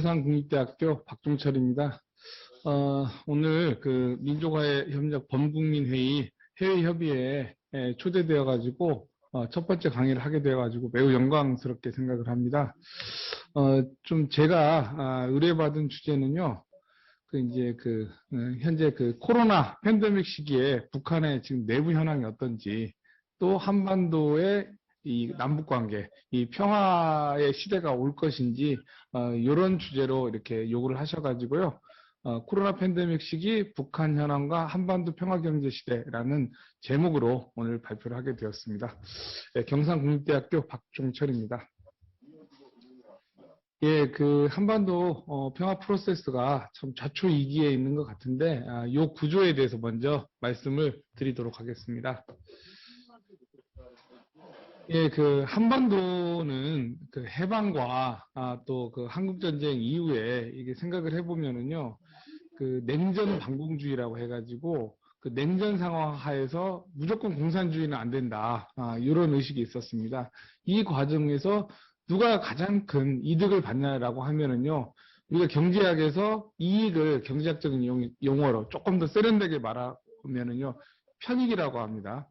경상국립대학교 박종철입니다. 오늘 그 민족화해 협력 범국민회의 해외협의회에 초대되어 가지고 첫 번째 강의를 하게 되어 가지고 매우 영광스럽게 생각을 합니다. 좀 제가 의뢰받은 주제는요. 현재 그 코로나 팬데믹 시기에 북한의 지금 내부 현황이 어떤지, 또 한반도의 이 남북관계, 이 평화의 시대가 올 것인지, 이런 주제로 이렇게 요구를 하셔가지고요. 코로나 팬데믹 시기 북한 현황과 한반도 평화경제 시대라는 제목으로 오늘 발표를 하게 되었습니다. 경상국립대학교 박종철입니다. 예, 그 한반도 평화 프로세스가 참 좌초이기에 있는 것 같은데, 이 구조에 대해서 먼저 말씀을 드리도록 하겠습니다. 예, 그 한반도는 그 해방과 또 그 한국전쟁 이후에 이게 생각을 해보면은요, 그 냉전 반공주의라고 해가지고 그 냉전 상황 하에서 무조건 공산주의는 안 된다, 이런 의식이 있었습니다. 이 과정에서 누가 가장 큰 이득을 받냐라고 하면은요, 우리가 경제학에서 이익을 경제학적인 용어로 조금 더 세련되게 말하면은요, 편익이라고 합니다.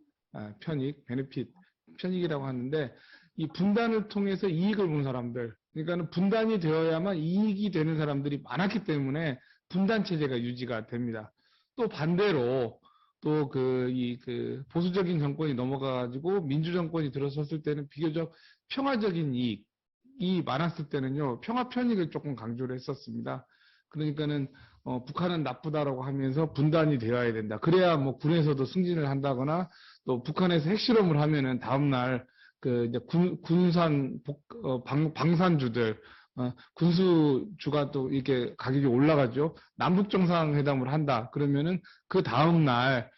편익, 베네핏, 편익이라고 하는데, 이 분단을 통해서 이익을 본 사람들, 그러니까는 분단이 되어야만 이익이 되는 사람들이 많았기 때문에 분단 체제가 유지가 됩니다. 또 반대로 또 그 보수적인 정권이 넘어가가지고 민주 정권이 들어섰을 때는 비교적 평화적인 이익이 많았을 때는요, 평화 편익을 조금 강조를 했었습니다. 그러니까는 북한은 나쁘다라고 하면서 분단이 되어야 된다. 그래야 뭐 군에서도 승진을 한다거나, 또 북한에서 핵실험을 하면은 다음날 그 이제 방산주들, 군수주가 또 이렇게 가격이 올라가죠. 남북 정상회담을 한다. 그러면은 그 다음날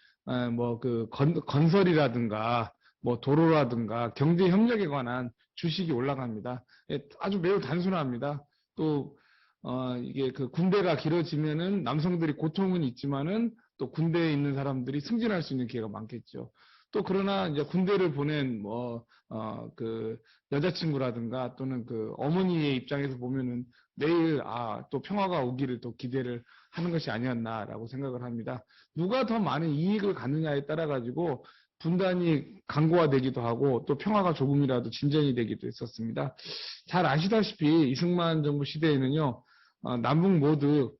뭐 그 건설이라든가 뭐 도로라든가 경제 협력에 관한 주식이 올라갑니다. 아주 매우 단순합니다. 또 이게 그 군대가 길어지면은 남성들이 고통은 있지만은 또 군대에 있는 사람들이 승진할 수 있는 기회가 많겠죠. 또 그러나 이제 군대를 보낸 그 여자친구라든가 또는 그 어머니의 입장에서 보면은 내일 또 평화가 오기를 또 기대를 하는 것이 아니었나라고 생각을 합니다. 누가 더 많은 이익을 갖느냐에 따라 가지고 분단이 강고화되기도 하고, 또 평화가 조금이라도 진전이 되기도 했었습니다. 잘 아시다시피 이승만 정부 시대에는요, 남북 모두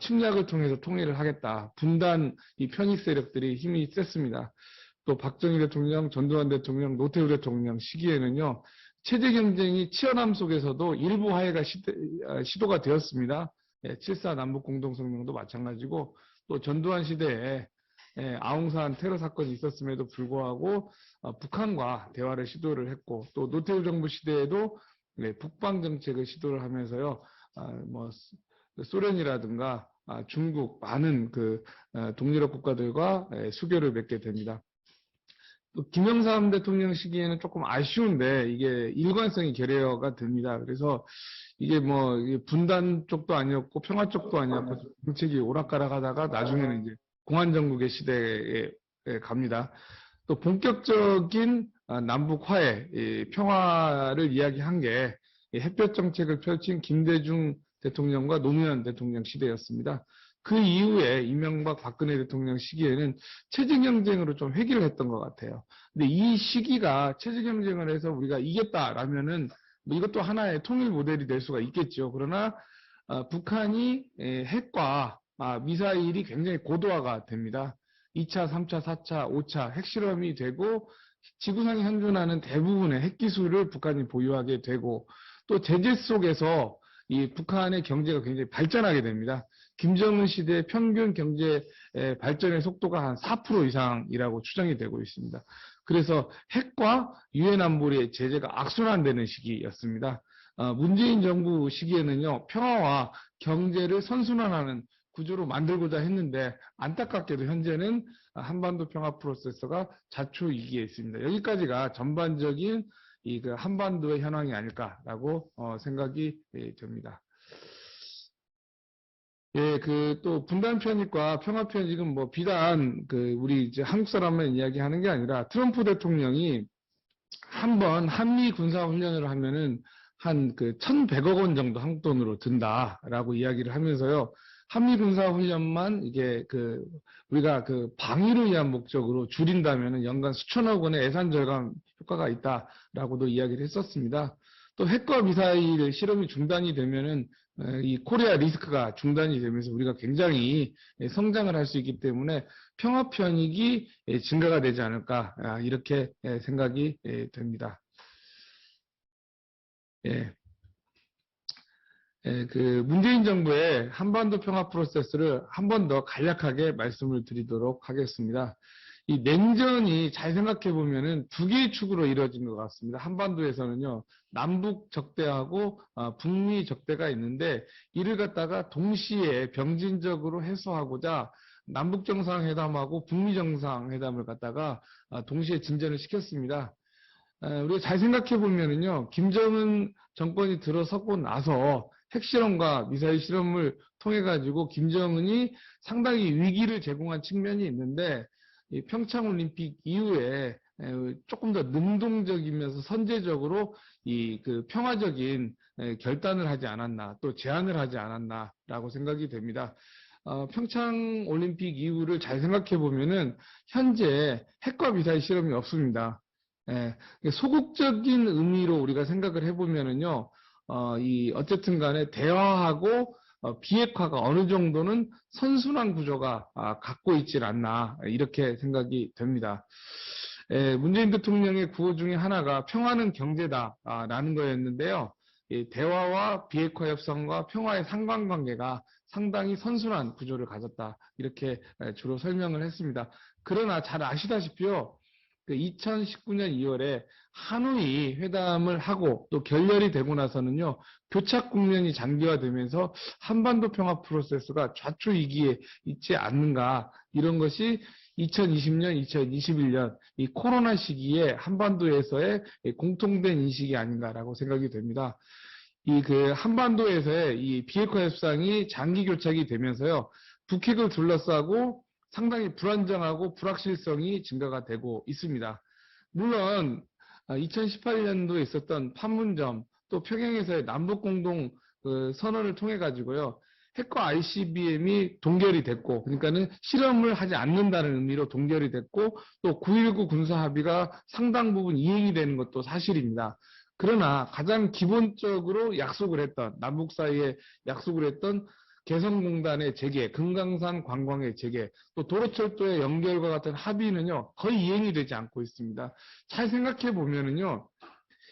침략을 통해서 통일을 하겠다. 분단 이 편익 세력들이 힘이 셌습니다. 또 박정희 대통령, 전두환 대통령, 노태우 대통령 시기에는요, 체제 경쟁이 치열함 속에서도 일부 화해가 시도가 되었습니다. 7.4 남북 공동성명도 마찬가지고, 또 전두환 시대에 아웅산 테러 사건이 있었음에도 불구하고 북한과 대화를 시도를 했고, 또 노태우 정부 시대에도 북방 정책을 시도를 하면서요, 뭐 소련이라든가 중국 많은 그 동유럽 국가들과 수교를 맺게 됩니다. 또 김영삼 대통령 시기에는 조금 아쉬운데 이게 일관성이 결여가 됩니다. 그래서 이게 뭐 분단 쪽도 아니었고 평화 쪽도 아니었고 정책이 오락가락하다가 나중에는 이제 공안정국의 시대에 갑니다. 또 본격적인 남북 화해, 평화를 이야기한 게 햇볕 정책을 펼친 김대중 대통령과 노무현 대통령 시대였습니다. 그 이후에 이명박 박근혜 대통령 시기에는 체제 경쟁으로 좀 회귀를 했던 것 같아요. 근데 이 시기가 체제 경쟁을 해서 우리가 이겼다라면은 뭐 이것도 하나의 통일 모델이 될 수가 있겠죠. 그러나 북한이 핵과 미사일이 굉장히 고도화가 됩니다. 2차, 3차, 4차, 5차 핵실험이 되고, 지구상에 현존하는 대부분의 핵기술을 북한이 보유하게 되고, 또 제재 속에서 이 북한의 경제가 굉장히 발전하게 됩니다. 김정은 시대의 평균 경제 발전의 속도가 한 4% 이상이라고 추정이 되고 있습니다. 그래서 핵과 유엔 안보리의 제재가 악순환되는 시기였습니다. 문재인 정부 시기에는요, 평화와 경제를 선순환하는 구조로 만들고자 했는데, 안타깝게도 현재는 한반도 평화 프로세서가 자초이기에 있습니다. 여기까지가 전반적인 그 한반도의 현황이 아닐까라고 생각이 됩니다. 예, 또 분단 편익과 평화 편익은 뭐 비단 우리 이제 한국 사람만 이야기하는 게 아니라 트럼프 대통령이 한번 한미 군사 훈련을 하면은 한 그 1,100억 원 정도 한국 돈으로 든다라고 이야기를 하면서요. 한미 군사 훈련만 이게 우리가 방위를 위한 목적으로 줄인다면은 연간 수천억 원의 예산 절감 효과가 있다라고도 이야기를 했었습니다. 또 핵과 미사일 실험이 중단이 되면은 이 코리아 리스크가 중단이 되면서 우리가 굉장히 성장을 할 수 있기 때문에 평화 편익이 증가가 되지 않을까 이렇게 생각이 됩니다. 예. 문재인 정부의 한반도 평화 프로세스를 한 번 더 간략하게 말씀을 드리도록 하겠습니다. 이 냉전이 잘 생각해 보면은 두 개의 축으로 이루어진 것 같습니다. 한반도에서는요, 남북 적대하고 북미 적대가 있는데 이를 갖다가 동시에 병진적으로 해소하고자 남북 정상회담하고 북미 정상회담을 갖다가 동시에 진전을 시켰습니다. 우리가 잘 생각해 보면은요, 김정은 정권이 들어서고 나서 핵실험과 미사일 실험을 통해 가지고 김정은이 상당히 위기를 제공한 측면이 있는데 이 평창올림픽 이후에 조금 더 능동적이면서 선제적으로 평화적인 결단을 하지 않았나 또 제안을 하지 않았나라고 생각이 됩니다. 평창올림픽 이후를 잘 생각해 보면은 현재 핵과 미사일 실험이 없습니다. 소극적인 의미로 우리가 생각을 해보면은요, 어쨌든 간에 대화하고 비핵화가 어느 정도는 선순환 구조가 갖고 있질 않나 이렇게 생각이 됩니다. 문재인 대통령의 구호 중에 하나가 평화는 경제다라는 거였는데요. 대화와 비핵화 협상과 평화의 상관관계가 상당히 선순환 구조를 가졌다 이렇게 주로 설명을 했습니다. 그러나 잘 아시다시피요. 2019년 2월에 하노이 회담을 하고 또 결렬이 되고 나서는요, 교착 국면이 장기화되면서 한반도 평화 프로세스가 좌초이기에 있지 않는가, 이런 것이 2020년, 2021년 이 코로나 시기에 한반도에서의 공통된 인식이 아닌가라고 생각이 됩니다. 한반도에서의 이 비핵화 협상이 장기 교착이 되면서요, 북핵을 둘러싸고 상당히 불안정하고 불확실성이 증가가 되고 있습니다. 물론 2018년도에 있었던 판문점 또 평양에서의 남북공동 선언을 통해 가지고요. 핵과 ICBM이 동결이 됐고, 그러니까는 실험을 하지 않는다는 의미로 동결이 됐고, 또 9.19 군사 합의가 상당 부분 이행이 되는 것도 사실입니다. 그러나 가장 기본적으로 약속을 했던, 남북 사이에 약속을 했던 개성공단의 재개, 금강산 관광의 재개, 또 도로철도의 연결과 같은 합의는요, 거의 이행이 되지 않고 있습니다. 잘 생각해 보면은요,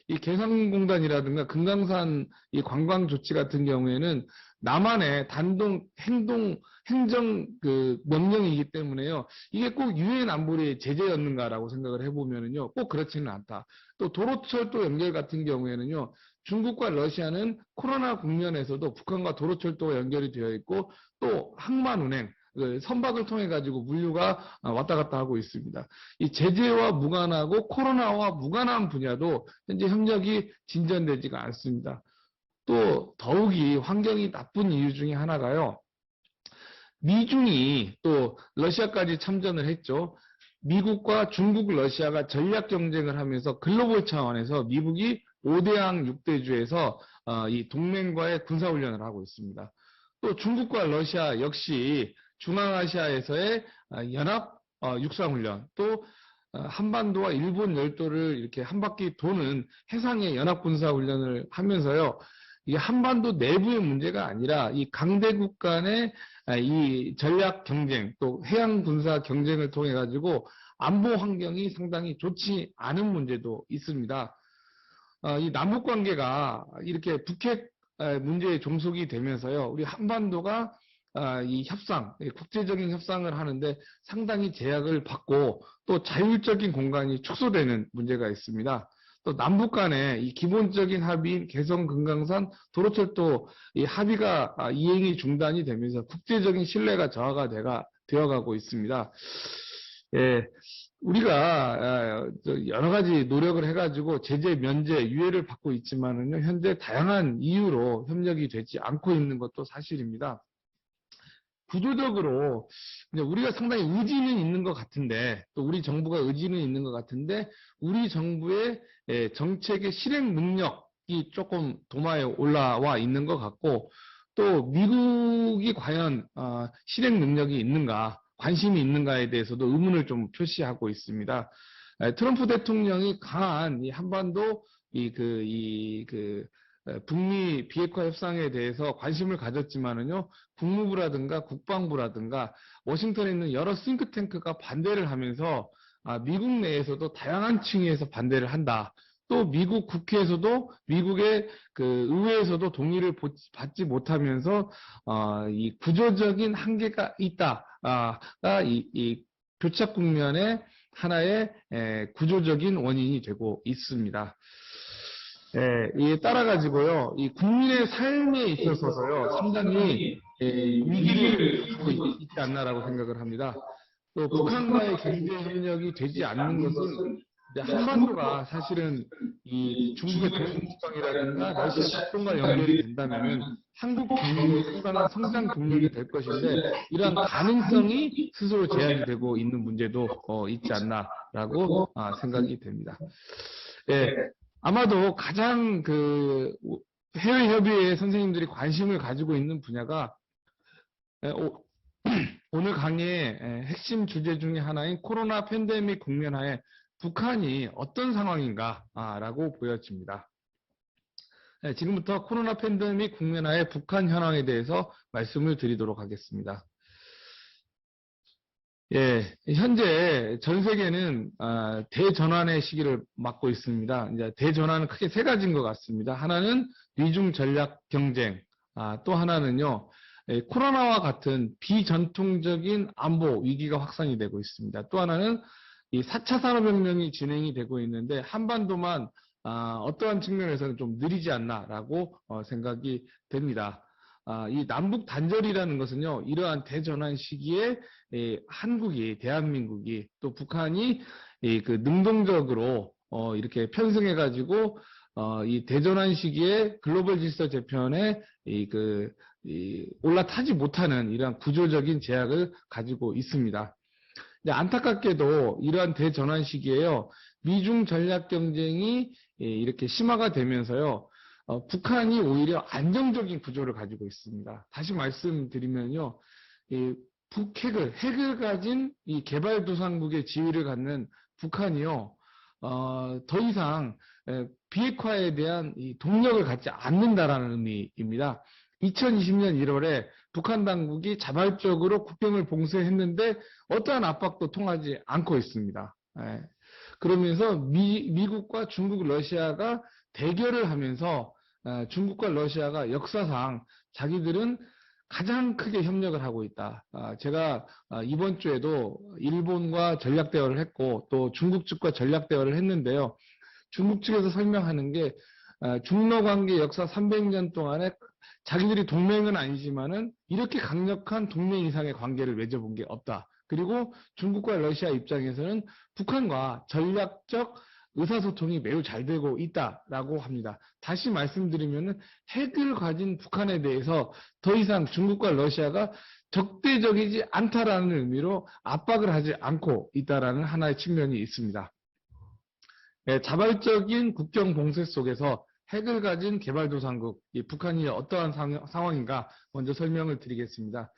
이 개성공단이라든가 금강산 이 관광 조치 같은 경우에는 남한의 단독 행정 명령이기 때문에요. 이게 꼭 유엔 안보리의 제재였는가라고 생각을 해보면은요, 꼭 그렇지는 않다. 또 도로철도 연결 같은 경우에는요, 중국과 러시아는 코로나 국면에서도 북한과 도로철도가 연결이 되어 있고 또 항만 운행, 선박을 통해 가지고 물류가 왔다 갔다 하고 있습니다. 이 제재와 무관하고 코로나와 무관한 분야도 현재 협력이 진전되지가 않습니다. 또 더욱이 환경이 나쁜 이유 중에 하나가요. 미중이 또 러시아까지 참전을 했죠. 미국과 중국, 러시아가 전략 경쟁을 하면서 글로벌 차원에서 미국이 5대양 6대주에서 이 동맹과의 군사훈련을 하고 있습니다. 또 중국과 러시아 역시 중앙아시아에서의 연합 육상훈련, 또 한반도와 일본 열도를 이렇게 한 바퀴 도는 해상의 연합군사훈련을 하면서요. 이게 한반도 내부의 문제가 아니라 이 강대국 간의 이 전략 경쟁 또 해양 군사 경쟁을 통해 가지고 안보 환경이 상당히 좋지 않은 문제도 있습니다. 이 남북 관계가 이렇게 북핵 문제에 종속이 되면서요. 우리 한반도가 이 협상, 국제적인 협상을 하는데 상당히 제약을 받고 또 자율적인 공간이 축소되는 문제가 있습니다. 또 남북 간의 이 기본적인 합의인 개성 금강산 도로철도 이 합의가 이행이 중단이 되면서 국제적인 신뢰가 저하가 되어가고 있습니다. 예, 우리가 여러 가지 노력을 해가지고 제재, 면제, 유예를 받고 있지만은요, 현재 다양한 이유로 협력이 되지 않고 있는 것도 사실입니다. 구조적으로 우리가 상당히 의지는 있는 것 같은데, 또 우리 정부가 의지는 있는 것 같은데, 우리 정부의 정책의 실행 능력, 조금 도마에 올라와 있는 것 같고, 또 미국이 과연 실행 능력이 있는가, 관심이 있는가에 대해서도 의문을 좀 표시하고 있습니다. 트럼프 대통령이 강한 이 한반도 북미 비핵화 협상에 대해서 관심을 가졌지만은요, 국무부라든가 국방부라든가 워싱턴에 있는 여러 싱크탱크가 반대를 하면서 미국 내에서도 다양한 층위에서 반대를 한다. 또 미국 국회에서도 미국의 의회에서도 동의를 받지 못하면서 이 구조적인 한계가 있다가 이 교착 국면의 하나의 구조적인 원인이 되고 있습니다. 이에 따라 가지고요, 이 국민의 삶에 있어서요 상당히 위기를 겪고 있지 않나라고 생각을 합니다. 또 북한과의 경제 협력이 되지 않는 것은 이제 한반도가 사실은 이 중국의 동북방이라든가 러시아 북동과 연결이 된다면은 한국 경제의 상당한 성장 동력이 될 것인데, 이러한 가능성이 스스로 제약이 되고 있는 문제도 있지 않나라고 생각이 됩니다. 아마도 가장 해외 협의회 선생님들이 관심을 가지고 있는 분야가 오늘 강의의 핵심 주제 중에 하나인 코로나 팬데믹 국면하에 북한이 어떤 상황인가라고 보여집니다. 지금부터 코로나 팬데믹 국면하에 북한 현황에 대해서 말씀을 드리도록 하겠습니다. 현재 전 세계는 대전환의 시기를 맞고 있습니다. 이제 대전환은 크게 세 가지인 것 같습니다. 하나는 미중 전략 경쟁, 또 하나는요, 코로나와 같은 비전통적인 안보 위기가 확산이 되고 있습니다. 또 하나는 이 4차 산업혁명이 진행이 되고 있는데 한반도만 어떠한 측면에서는 좀 느리지 않나라고 생각이 됩니다. 이 남북 단절이라는 것은요, 이러한 대전환 시기에 한국이, 대한민국이 또 북한이 능동적으로 이렇게 편승해가지고 이 대전환 시기에 글로벌 질서 재편에 올라타지 못하는 이러한 구조적인 제약을 가지고 있습니다. 안타깝게도 이러한 대전환 시기에요, 미중 전략 경쟁이 이렇게 심화가 되면서요, 북한이 오히려 안정적인 구조를 가지고 있습니다. 다시 말씀드리면요, 핵을 가진 이 개발도상국의 지위를 갖는 북한이요, 더 이상 비핵화에 대한 이 동력을 갖지 않는다라는 의미입니다. 2020년 1월에 북한 당국이 자발적으로 국경을 봉쇄했는데 어떠한 압박도 통하지 않고 있습니다. 그러면서 미국과 중국, 러시아가 대결을 하면서 중국과 러시아가 역사상 자기들은 가장 크게 협력을 하고 있다. 제가 이번 주에도 일본과 전략 대화를 했고 또 중국 측과 전략 대화를 했는데요. 중국 측에서 설명하는 게 중러 관계 역사 300년 동안에 자기들이 동맹은 아니지만은 이렇게 강력한 동맹 이상의 관계를 맺어본 게 없다. 그리고 중국과 러시아 입장에서는 북한과 전략적 의사소통이 매우 잘 되고 있다라고 합니다. 다시 말씀드리면은 핵을 가진 북한에 대해서 더 이상 중국과 러시아가 적대적이지 않다라는 의미로 압박을 하지 않고 있다라는 하나의 측면이 있습니다. 자발적인 국경 봉쇄 속에서 핵을 가진 개발도상국, 북한이 어떠한 상황인가 먼저 설명을 드리겠습니다.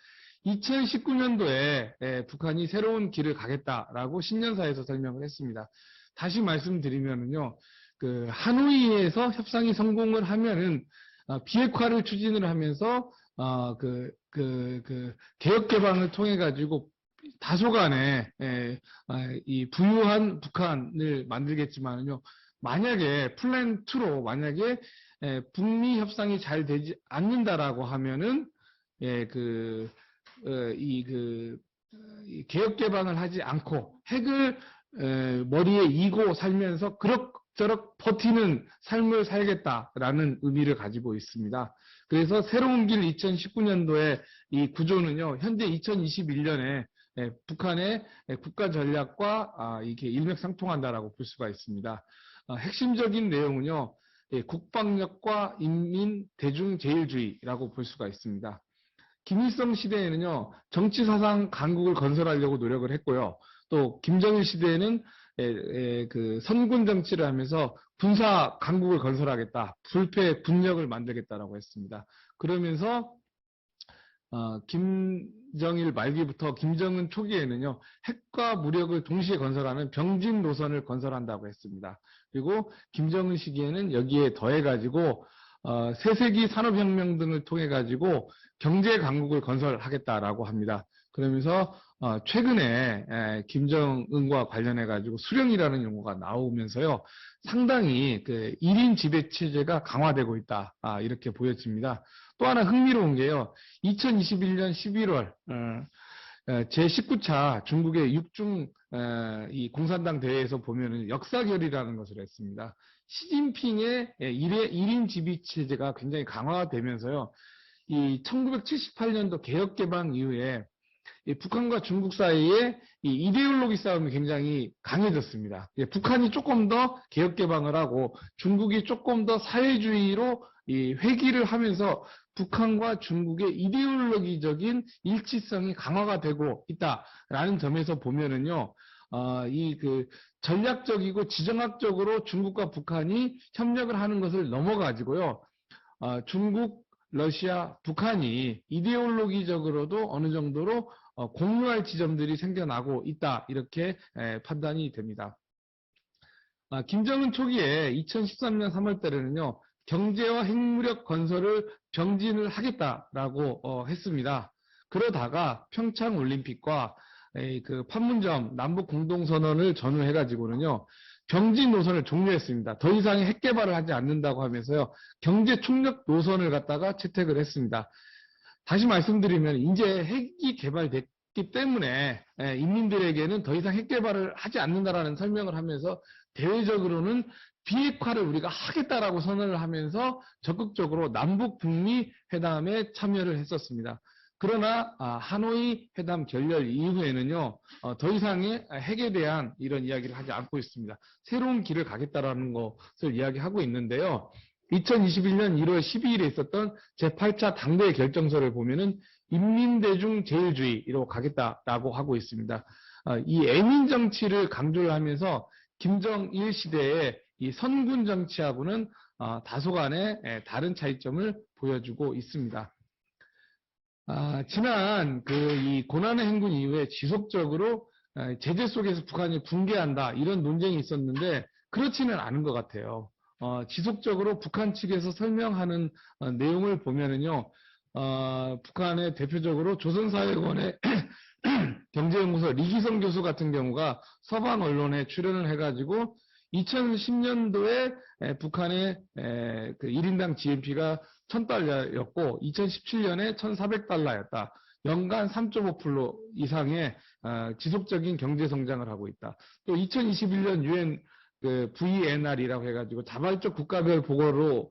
2019년도에 북한이 새로운 길을 가겠다라고 신년사에서 설명을 했습니다. 다시 말씀드리면은요, 하노이에서 협상이 성공을 하면은 비핵화를 추진을 하면서 개혁 개방을 통해 가지고 다소간의 이 부유한 북한을 만들겠지만은요, 만약에 플랜 2로 만약에 북미 협상이 잘 되지 않는다라고 하면은 개혁 개방을 하지 않고 핵을 머리에 이고 살면서 그럭저럭 버티는 삶을 살겠다라는 의미를 가지고 있습니다. 그래서 새로운 길 2019년도에 이 구조는요, 현재 2021년에 북한의 국가 전략과 이게 일맥상통한다라고 볼 수가 있습니다. 핵심적인 내용은요, 국방력과 인민 대중 제일주의라고 볼 수가 있습니다. 김일성 시대에는요, 정치 사상 강국을 건설하려고 노력을 했고요. 또 김정일 시대에는 그 선군 정치를 하면서 군사 강국을 건설하겠다, 불패 군력을 만들겠다라고 했습니다. 그러면서 김정일 말기부터 김정은 초기에는요, 핵과 무력을 동시에 건설하는 병진 노선을 건설한다고 했습니다. 그리고 김정은 시기에는 여기에 더해가지고 새세기 산업혁명 등을 통해가지고 경제 강국을 건설하겠다라고 합니다. 그러면서 최근에 김정은과 관련해가지고 수령이라는 용어가 나오면서요, 상당히 그 1인 지배 체제가 강화되고 있다, 이렇게 보여집니다. 또 하나 흥미로운 게요, 2021년 11월 제19차 중국의 육중 이 공산당 대회에서 보면은 역사결이라는 것을 했습니다. 시진핑의 1인 지배 체제가 굉장히 강화되면서요, 이 1978년도 개혁개방 이후에 이 북한과 중국 사이에 이 이데올로기 싸움이 굉장히 강해졌습니다. 북한이 조금 더 개혁개방을 하고 중국이 조금 더 사회주의로 이 회귀를 하면서 북한과 중국의 이데올로기적인 일치성이 강화가 되고 있다라는 점에서 보면은요, 이 그 전략적이고 지정학적으로 중국과 북한이 협력을 하는 것을 넘어가지고요, 중국, 러시아, 북한이 이데올로기적으로도 어느 정도로 공유할 지점들이 생겨나고 있다, 이렇게 판단이 됩니다. 김정은 초기에 2013년 3월 달에는요, 경제와 핵무력 건설을 병진을 하겠다라고 했습니다. 그러다가 평창 올림픽과 그 판문점 남북 공동선언을 전후해가지고는요, 병진 노선을 종료했습니다. 더 이상의 핵 개발을 하지 않는다고 하면서요, 경제 총력 노선을 갖다가 채택을 했습니다. 다시 말씀드리면 이제 핵이 개발됐기 때문에 인민들에게는 더 이상 핵 개발을 하지 않는다라는 설명을 하면서 대외적으로는 비핵화를 우리가 하겠다라고 선언을 하면서 적극적으로 남북 북미 회담에 참여를 했었습니다. 그러나 하노이 회담 결렬 이후에는요, 더 이상의 핵에 대한 이런 이야기를 하지 않고 있습니다. 새로운 길을 가겠다라는 것을 이야기하고 있는데요. 2021년 1월 12일에 있었던 제8차 당대 결정서를 보면은 인민대중 제일주의로 가겠다라고 하고 있습니다. 이 애민 정치를 강조를 하면서 김정일 시대의 이 선군 정치하고는 다소간의 다른 차이점을 보여주고 있습니다. 지난 이 고난의 행군 이후에 지속적으로 제재 속에서 북한이 붕괴한다, 이런 논쟁이 있었는데 그렇지는 않은 것 같아요. 지속적으로 북한 측에서 설명하는 내용을 보면은요, 북한의 대표적으로 조선사회원의 경제연구소 리기성 교수 같은 경우가 서방 언론에 출연을 해가지고 2010년도에 북한의 그 1인당 GNP가 1000달러였고 2017년에 1400달러였다. 연간 3.5% 이상의 지속적인 경제 성장을 하고 있다. 또 2021년 UN 그 VNR이라고 해가지고 자발적 국가별 보고로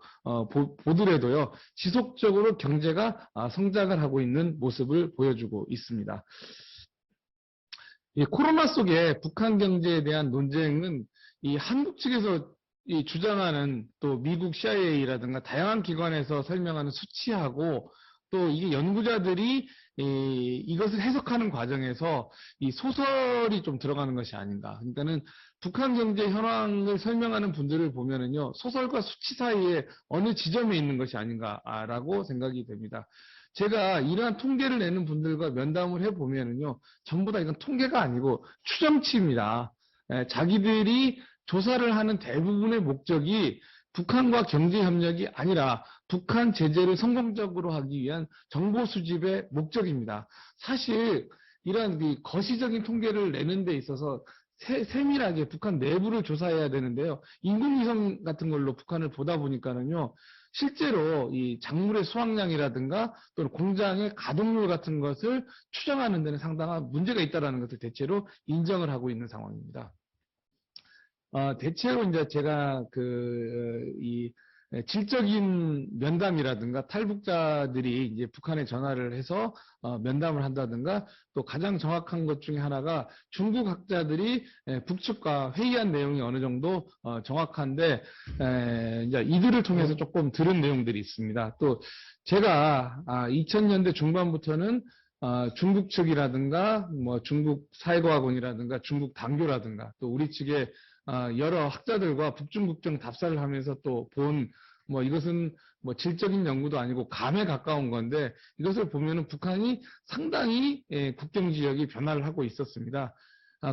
보더라도요, 지속적으로 경제가 성장을 하고 있는 모습을 보여주고 있습니다. 이 코로나 속에 북한 경제에 대한 논쟁은 이 한국 측에서 이 주장하는 또 미국 CIA라든가 다양한 기관에서 설명하는 수치하고 또 이게 연구자들이 이것을 해석하는 과정에서 이 소설이 좀 들어가는 것이 아닌가. 그러니까는 북한 경제 현황을 설명하는 분들을 보면은요, 소설과 수치 사이에 어느 지점에 있는 것이 아닌가라고 생각이 됩니다. 제가 이러한 통계를 내는 분들과 면담을 해보면은요, 전부 다 이건 통계가 아니고 추정치입니다. 자기들이 조사를 하는 대부분의 목적이 북한과 경제협력이 아니라 북한 제재를 성공적으로 하기 위한 정보 수집의 목적입니다. 사실 이러한 거시적인 통계를 내는 데 있어서 세밀하게 북한 내부를 조사해야 되는데요. 인공위성 같은 걸로 북한을 보다 보니까는요, 실제로 이 작물의 수확량이라든가 또는 공장의 가동률 같은 것을 추정하는 데는 상당한 문제가 있다는 것을 대체로 인정을 하고 있는 상황입니다. 대체로 이제 제가 이 질적인 면담이라든가 탈북자들이 이제 북한에 전화를 해서 면담을 한다든가 또 가장 정확한 것 중에 하나가 중국 학자들이 북측과 회의한 내용이 어느 정도 정확한데 이제 이들을 통해서 조금 들은 내용들이 있습니다. 또 제가 2000년대 중반부터는 중국 측이라든가 뭐 중국 사회과학원이라든가 중국 당교라든가 또 우리 측의 여러 학자들과 북중국경 답사를 하면서 또 본 뭐 이것은 뭐 질적인 연구도 아니고 감에 가까운 건데 이것을 보면은 북한이 상당히 국경 지역이 변화를 하고 있었습니다.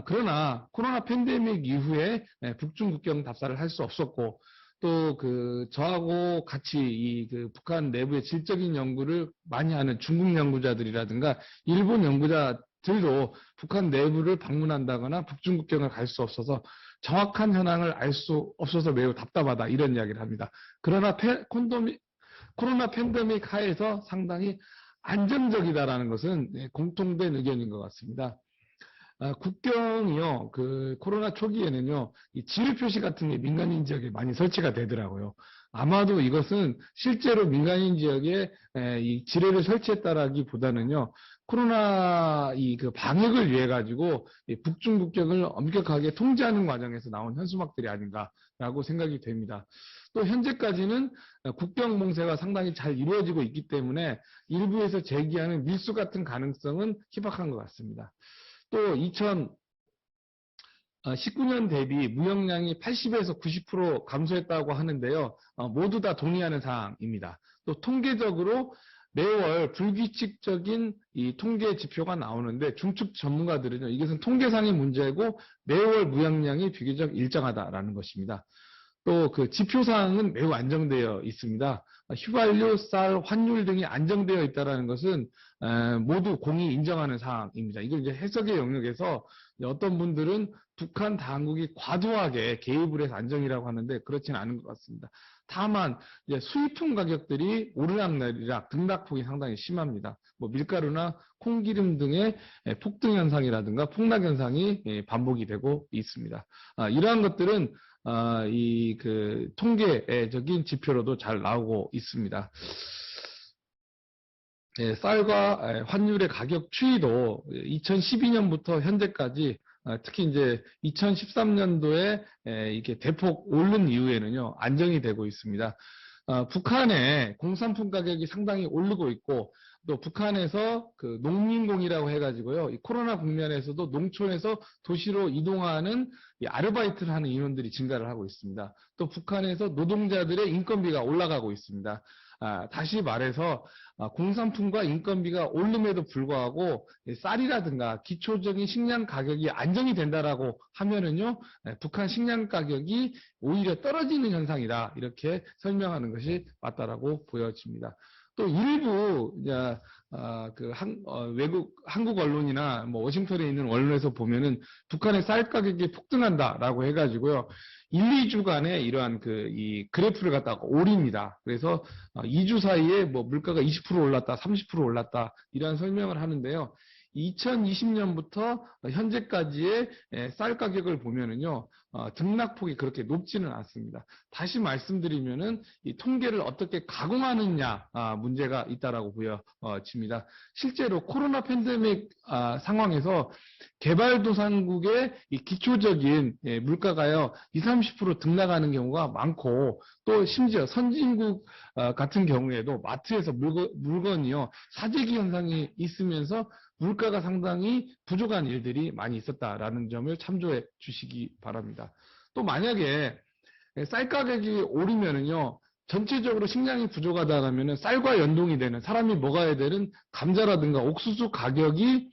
그러나 코로나 팬데믹 이후에 북중국경 답사를 할 수 없었고 또 저하고 같이 북한 내부의 질적인 연구를 많이 하는 중국 연구자들이라든가 일본 연구자들도 북한 내부를 방문한다거나 북중국경을 갈 수 없어서 정확한 현황을 알 수 없어서 매우 답답하다 이런 이야기를 합니다. 그러나 코로나 팬데믹 하에서 상당히 안정적이다라는 것은 공통된 의견인 것 같습니다. 국경이요, 코로나 초기에는요, 이 지뢰 표시 같은 게 민간인 지역에 많이 설치가 되더라고요. 아마도 이것은 실제로 민간인 지역에 이 지뢰를 설치했다라기보다는요, 코로나 방역을 위해 가지고 북중 국경을 엄격하게 통제하는 과정에서 나온 현수막들이 아닌가라고 생각이 됩니다. 또 현재까지는 국경 봉쇄가 상당히 잘 이루어지고 있기 때문에 일부에서 제기하는 밀수 같은 가능성은 희박한 것 같습니다. 또 2019년 대비 무역량이 80에서 90% 감소했다고 하는데요. 모두 다 동의하는 사항입니다. 또 통계적으로 매월 불규칙적인 이 통계 지표가 나오는데 중축 전문가들은요. 이것은 통계상의 문제고 매월 무역량이 비교적 일정하다라는 것입니다. 또 지표사항은 매우 안정되어 있습니다. 휘발유, 쌀, 환율 등이 안정되어 있다는 것은 모두 공히 인정하는 사항입니다. 이걸 이제 해석의 영역에서 어떤 분들은 북한 당국이 과도하게 개입을 해서 안정이라고 하는데 그렇지는 않은 것 같습니다. 다만 이제 수입품 가격들이 오르락내리락 등락폭이 상당히 심합니다. 뭐 밀가루나 콩기름 등의 폭등 현상이라든가 폭락 현상이 반복이 되고 있습니다. 이러한 것들은 통계적인 지표로도 잘 나오고 있습니다. 쌀과 환율의 가격 추이도 2012년부터 현재까지 특히 이제 2013년도에 이렇게 대폭 오른 이후에는요, 안정이 되고 있습니다. 북한의 공산품 가격이 상당히 오르고 있고, 또 북한에서 농민공이라고 해가지고요, 이 코로나 국면에서도 농촌에서 도시로 이동하는 아르바이트를 하는 인원들이 증가를 하고 있습니다. 또 북한에서 노동자들의 인건비가 올라가고 있습니다. 다시 말해서 공산품과 인건비가 오름에도 불구하고 쌀이라든가 기초적인 식량 가격이 안정이 된다라고 하면은요, 북한 식량 가격이 오히려 떨어지는 현상이다 이렇게 설명하는 것이 맞다라고 보여집니다. 또 일부 한국 언론이나 뭐 워싱턴에 있는 언론에서 보면은 북한의 쌀 가격이 폭등한다라고 해가지고요. 1, 2주간의 이러한 이 그래프를 갖다가 오립니다. 그래서 2주 사이에 뭐 물가가 20% 올랐다, 30% 올랐다 이러한 설명을 하는데요. 2020년부터 현재까지의 쌀 가격을 보면은요, 등락폭이 그렇게 높지는 않습니다. 다시 말씀드리면은 이 통계를 어떻게 가공하느냐 문제가 있다라고 보여집니다. 실제로 코로나 팬데믹 상황에서 개발도상국의 이 기초적인 물가가요 20, 30% 등락하는 경우가 많고 또 심지어 선진국 같은 경우에도 마트에서 물건이요 사재기 현상이 있으면서 물가가 상당히 부족한 일들이 많이 있었다라는 점을 참조해 주시기 바랍니다. 또 만약에 쌀 가격이 오르면은요, 전체적으로 식량이 부족하다면은 쌀과 연동이 되는 사람이 먹어야 되는 감자라든가 옥수수 가격이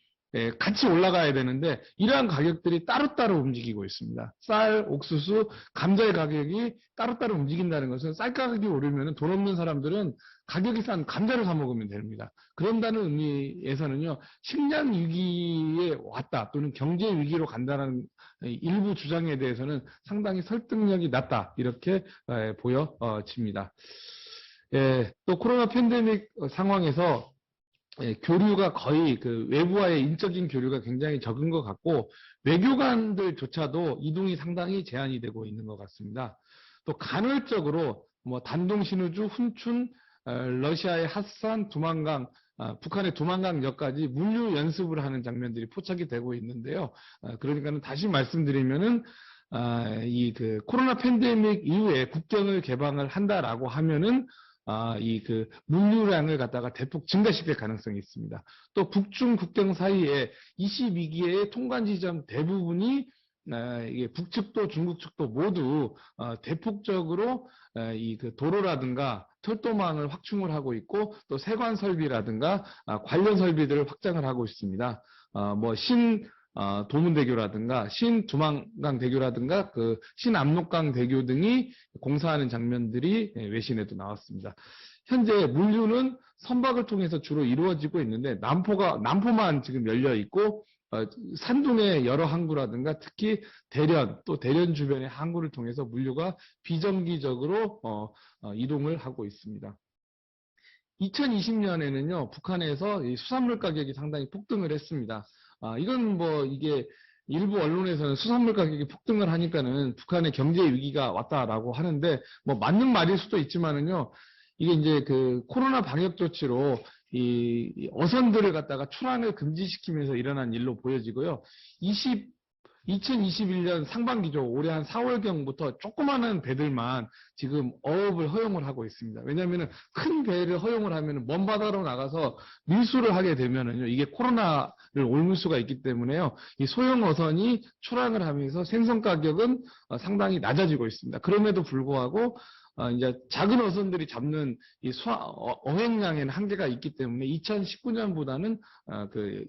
같이 올라가야 되는데 이러한 가격들이 따로따로 움직이고 있습니다. 쌀, 옥수수, 감자의 가격이 따로따로 움직인다는 것은 쌀 가격이 오르면 돈 없는 사람들은 가격이 싼 감자를 사 먹으면 됩니다. 그런다는 의미에서는요. 식량 위기에 왔다 또는 경제 위기로 간다는 일부 주장에 대해서는 상당히 설득력이 낮다 이렇게 보여집니다. 또 코로나 팬데믹 상황에서 교류가 거의 외부와의 인적인 교류가 굉장히 적은 것 같고 외교관들조차도 이동이 상당히 제한이 되고 있는 것 같습니다. 또 간헐적으로 뭐 단동신우주, 훈춘, 러시아의 핫산, 두만강, 북한의 두만강역까지 물류 연습을 하는 장면들이 포착이 되고 있는데요. 그러니까는 다시 말씀드리면은 코로나 팬데믹 이후에 국경을 개방을 한다라고 하면은 이 그 물류량을 갖다가 대폭 증가시킬 가능성이 있습니다. 또 북중 국경 사이에 22개의 통관 지점 대부분이 이게 북측도 중국 측도 모두 대폭적으로 이 그 도로라든가 철도망을 확충을 하고 있고 또 세관 설비라든가 관련 설비들을 확장을 하고 있습니다. 뭐 도문대교라든가 신두만강대교라든가 그 신압록강대교 등이 공사하는 장면들이 외신에도 나왔습니다. 현재 물류는 선박을 통해서 주로 이루어지고 있는데 남포만 지금 열려 있고 산둥의 여러 항구라든가 특히 대련 또 대련 주변의 항구를 통해서 물류가 비정기적으로 이동을 하고 있습니다. 2020년에는요 북한에서 이 수산물 가격이 상당히 폭등을 했습니다. 이건 뭐 이게 일부 언론에서는 수산물 가격이 폭등을 하니까는 북한의 경제 위기가 왔다라고 하는데 뭐 맞는 말일 수도 있지만은요 이게 이제 그 코로나 방역 조치로 이 어선들을 갖다가 출항을 금지시키면서 일어난 일로 보여지고요. 2021년 상반기죠. 올해 한 4월경부터 조그마한 배들만 지금 어업을 허용을 하고 있습니다. 왜냐하면 큰 배를 허용을 하면 먼 바다로 나가서 밀수를 하게 되면은요. 이게 코로나를 옮을 수가 있기 때문에요. 이 소형 어선이 출항을 하면서 생선 가격은 상당히 낮아지고 있습니다. 그럼에도 불구하고 이제 작은 어선들이 잡는 이 어획량에는 한계가 있기 때문에 2019년보다는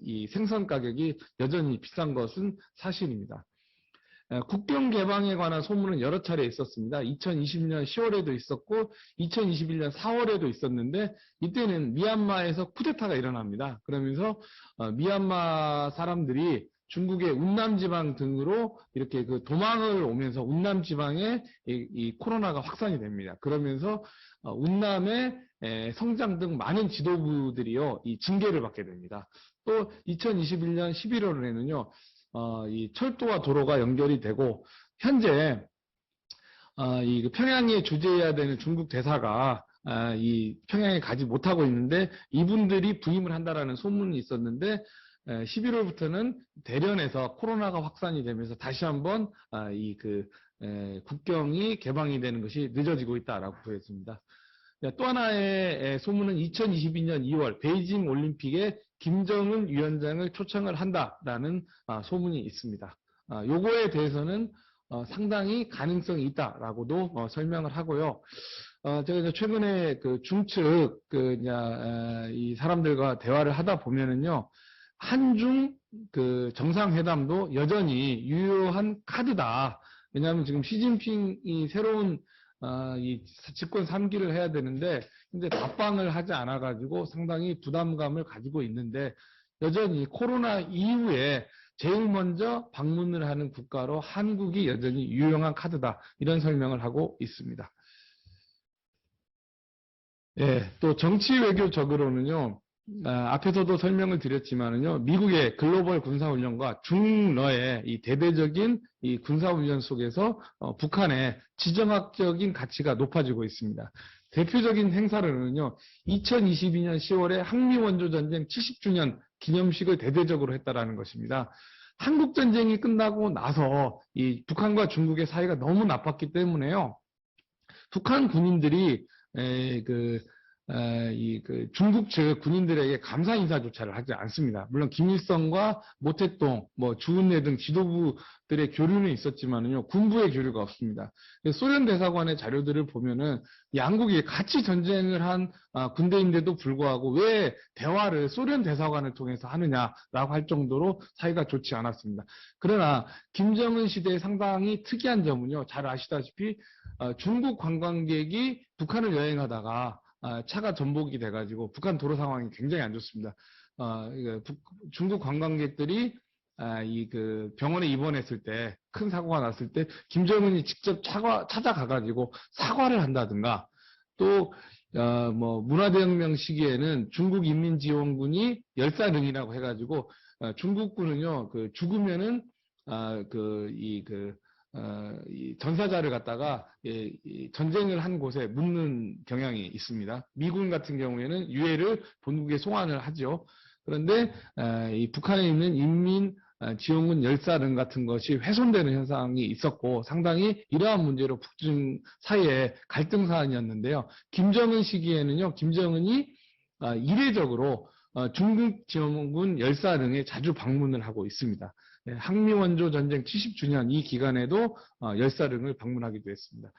이 생선 가격이 여전히 비싼 것은 사실입니다. 국경 개방에 관한 소문은 여러 차례 있었습니다. 2020년 10월에도 있었고 2021년 4월에도 있었는데 이때는 미얀마에서 쿠데타가 일어납니다. 그러면서 미얀마 사람들이 중국의 운남지방 등으로 이렇게 그 도망을 오면서 운남지방에 이 코로나가 확산이 됩니다. 그러면서 운남의 성장 등 많은 지도부들이요, 이 징계를 받게 됩니다. 또 2021년 11월에는요, 이 철도와 도로가 연결이 되고 현재 이 평양에 주재해야 되는 중국 대사가 이 평양에 가지 못하고 있는데 이분들이 부임을 한다라는 소문이 있었는데 11월부터는 대련에서 코로나가 확산이 되면서 다시 한번 이 국경이 개방이 되는 것이 늦어지고 있다라고 보여집니다. 또 하나의 소문은 2022년 2월 베이징 올림픽에 김정은 위원장을 초청을 한다라는 소문이 있습니다. 요거에 대해서는 상당히 가능성이 있다라고도 설명을 하고요. 제가 이제 최근에 그 중측 이 사람들과 대화를 하다 보면은요. 한중 그 정상회담도 여전히 유효한 카드다. 왜냐하면 지금 시진핑이 새로운 이 집권 3기를 해야 되는데 근데 답방을 하지 않아 가지고 상당히 부담감을 가지고 있는데 여전히 코로나 이후에 제일 먼저 방문을 하는 국가로 한국이 여전히 유용한 카드다. 이런 설명을 하고 있습니다. 예, 또 정치 외교적으로는요. 앞에서도 설명을 드렸지만은요, 미국의 글로벌 군사훈련과 중러의 이 대대적인 이 군사훈련 속에서 북한의 지정학적인 가치가 높아지고 있습니다. 대표적인 행사로는요, 2022년 10월에 한미원조전쟁 70주년 기념식을 대대적으로 했다라는 것입니다. 한국전쟁이 끝나고 나서 이 북한과 중국의 사이가 너무 나빴기 때문에요, 북한 군인들이 중국 측 군인들에게 감사 인사조차를 하지 않습니다. 물론 김일성과 모택동, 주은래 등 지도부들의 교류는 있었지만은요, 군부의 교류가 없습니다. 소련 대사관의 자료들을 보면은 양국이 같이 전쟁을 한 군대인데도 불구하고 왜 대화를 소련 대사관을 통해서 하느냐라고 할 정도로 사이가 좋지 않았습니다. 그러나 김정은 시대에 상당히 특이한 점은요, 잘 아시다시피 중국 관광객이 북한을 여행하다가 차가 전복이 돼가지고 북한 도로 상황이 굉장히 안 좋습니다. 중국 관광객들이 병원에 입원했을 때, 큰 사고가 났을 때 김정은이 직접 찾아가가지고 사과를 한다든가, 또 문화대혁명 시기에는 중국인민지원군이 열사릉이라고 해가지고 중국군은요 죽으면은 이 전사자를 갖다가 전쟁을 한 곳에 묻는 경향이 있습니다. 미군 같은 경우에는 유해를 본국에 송환을 하죠. 그런데 이 북한에 있는 인민 지용군 열사등 같은 것이 훼손되는 현상이 있었고 상당히 이러한 문제로 북중 사이에 갈등 사안이었는데요. 김정은 시기에는요, 김정은이 이례적으로 중국 지원군 열사 등에 자주 방문을 하고 있습니다. 항미원조 전쟁 70주년 이 기간에도 열사 등을 방문하기도 했습니다.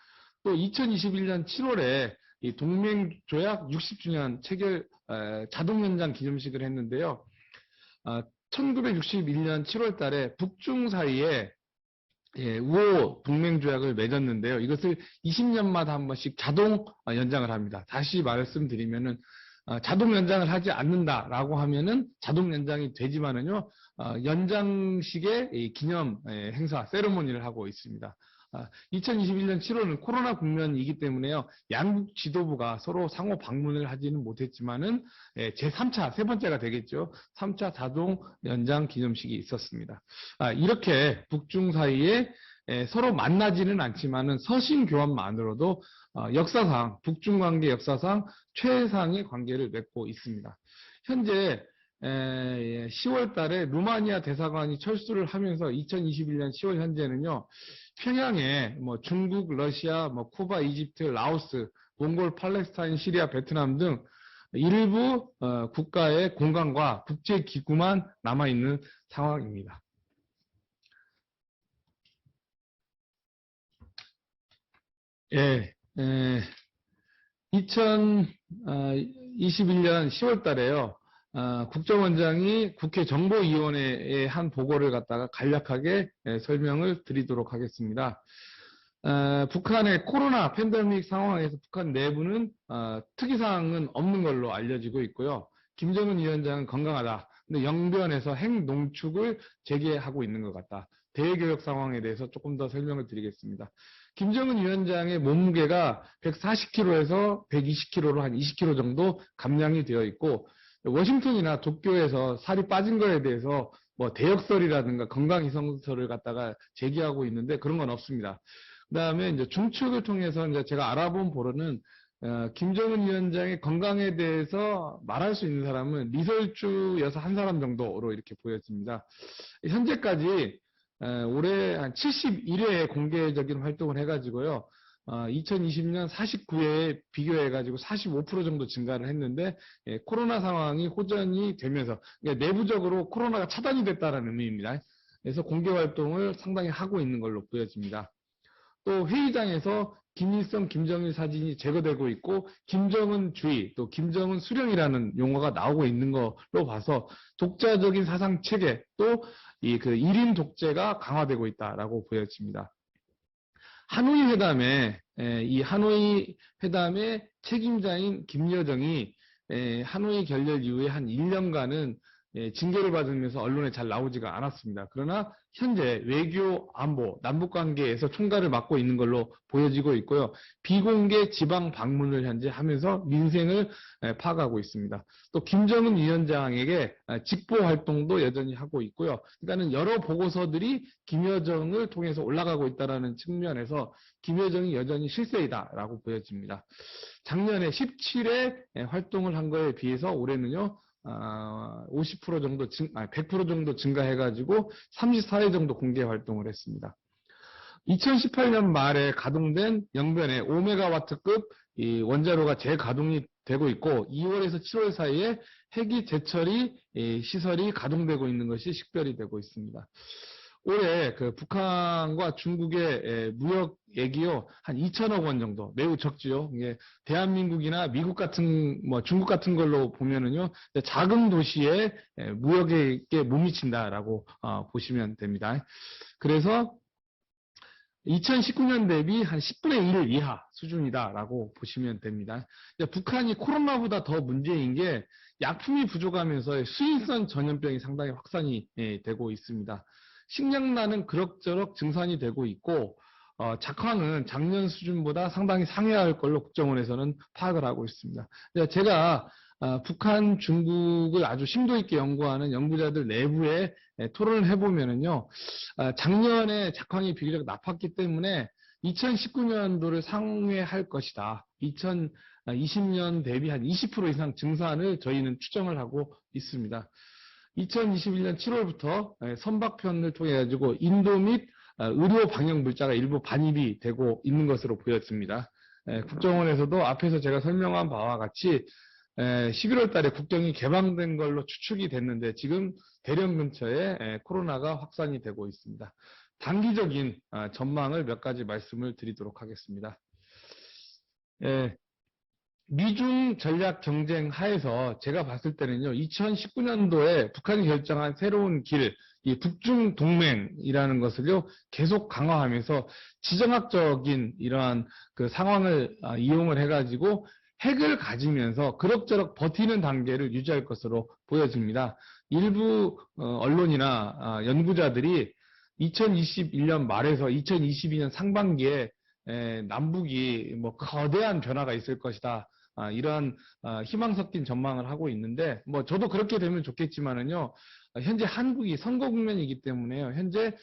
또 2021년 7월에 이 동맹조약 60주년 체결 자동연장 기념식을 했는데요. 1961년 7월 달에 북중 사이에 우호 동맹조약을 맺었는데요. 이것을 20년마다 한 번씩 자동 연장을 합니다. 다시 말씀드리면은 자동 연장을 하지 않는다라고 하면은 자동 연장이 되지만은요, 연장식의 기념 행사, 세레모니를 하고 있습니다. 2021년 7월은 코로나 국면이기 때문에요, 양국 지도부가 서로 상호 방문을 하지는 못했지만은 제3차, 세 번째가 되겠죠. 3차 자동 연장 기념식이 있었습니다. 이렇게 북중 사이에 서로 만나지는 않지만은 서신 교환만으로도 역사상, 북중 관계 역사상 최상의 관계를 맺고 있습니다. 현재 10월 달에 루마니아 대사관이 철수를 하면서 2021년 10월 현재는요, 평양에 뭐 중국, 러시아, 뭐 쿠바, 이집트, 라오스, 몽골, 팔레스타인, 시리아, 베트남 등 일부 국가의 공간과 국제기구만 남아있는 상황입니다. 예, 2021년 10월 달에요. 국정원장이 국회 정보위원회에 한 보고를 갖다가 간략하게 설명을 드리도록 하겠습니다. 북한의 코로나 팬데믹 상황에서 북한 내부는 특이사항은 없는 걸로 알려지고 있고요. 김정은 위원장은 건강하다. 근데 영변에서 핵 농축을 재개하고 있는 것 같다. 대외교역 상황에 대해서 조금 더 설명을 드리겠습니다. 김정은 위원장의 몸무게가 140kg에서 120kg로 한 20kg 정도 감량이 되어 있고, 워싱턴이나 도쿄에서 살이 빠진 거에 대해서 뭐 대역설이라든가 건강이성설을 갖다가 제기하고 있는데 그런 건 없습니다. 그 다음에 이제 중축을 통해서 이제 제가 알아본 바로는 김정은 위원장의 건강에 대해서 말할 수 있는 사람은 리설주여서 한 사람 정도로 이렇게 보여집니다. 현재까지 올해 한 71회 공개적인 활동을 해가지고요. 2020년 49회에 비교해가지고 45% 정도 증가를 했는데, 코로나 상황이 호전이 되면서, 그러니까 내부적으로 코로나가 차단이 됐다는 의미입니다. 그래서 공개 활동을 상당히 하고 있는 걸로 보여집니다. 또 회의장에서 김일성, 김정일 사진이 제거되고 있고, 김정은주의, 또 김정은 수령이라는 용어가 나오고 있는 걸로 봐서 독자적인 사상 체계, 또 이 그 1인 독재가 강화되고 있다라고 보여집니다. 하노이 회담에 이 하노이 회담의 책임자인 김여정이 하노이 결렬 이후에 한 1년간은 징계를 받으면서 언론에 잘 나오지가 않았습니다. 그러나 현재 외교, 안보, 남북관계에서 총괄을 맡고 있는 걸로 보여지고 있고요. 비공개 지방 방문을 현재 하면서 민생을 파악하고 있습니다. 또 김정은 위원장에게 직보 활동도 여전히 하고 있고요. 그러니까는 여러 보고서들이 김여정을 통해서 올라가고 있다는 측면에서 김여정이 여전히 실세이다라고 보여집니다. 작년에 17회 활동을 한 거에 비해서 올해는요, 50% 정도 100% 정도 증가해가지고 34회 정도 공개 활동을 했습니다. 2018년 말에 가동된 영변의 5메가와트급 이 원자로가 재가동이 되고 있고, 2월에서 7월 사이에 핵이 재처리 시설이 가동되고 있는 것이 식별이 되고 있습니다. 올해 그 북한과 중국의 무역액이요, 한 2천억 원 정도, 매우 적지요. 이게 대한민국이나 미국 같은, 뭐 중국 같은 걸로 보면은요, 작은 도시에 무역액에 못 미친다라고 보시면 됩니다. 그래서 2019년 대비 한 10분의 1 이하 수준이다라고 보시면 됩니다. 북한이 코로나보다 더 문제인 게 약품이 부족하면서 수인성 전염병이 상당히 확산이 되고 있습니다. 식량난은 그럭저럭 증산이 되고 있고, 작황은 작년 수준보다 상당히 상회할 걸로 국정원에서는 파악을 하고 있습니다. 제가 북한, 중국을 아주 심도 있게 연구하는 연구자들 내부에 토론을 해보면은요, 작년에 작황이 비교적 나빴기 때문에 2019년도를 상회할 것이다. 2020년 대비 한 20% 이상 증산을 저희는 추정을 하고 있습니다. 2021년 7월부터 선박편을 통해 가지고 인도 및 의료 방역 물자가 일부 반입이 되고 있는 것으로 보였습니다. 국정원에서도 앞에서 제가 설명한 바와 같이 11월 달에 국경이 개방된 걸로 추측이 됐는데 지금 대령 근처에 코로나가 확산이 되고 있습니다. 단기적인 전망을 몇 가지 말씀을 드리도록 하겠습니다. 미중 전략 경쟁 하에서 제가 봤을 때는요, 2019년도에 북한이 결정한 새로운 길, 이 북중 동맹이라는 것을요, 계속 강화하면서 지정학적인 이러한 그 상황을 이용을 해가지고 핵을 가지면서 그럭저럭 버티는 단계를 유지할 것으로 보여집니다. 일부 언론이나 연구자들이 2021년 말에서 2022년 상반기에 남북이 뭐 거대한 변화가 있을 것이다. 이러한 희망 섞인 전망을 하고 있는데, 뭐 저도 그렇게 되면 좋겠지만은요, 현재 한국이 선거 국면이기 때문에요, 현재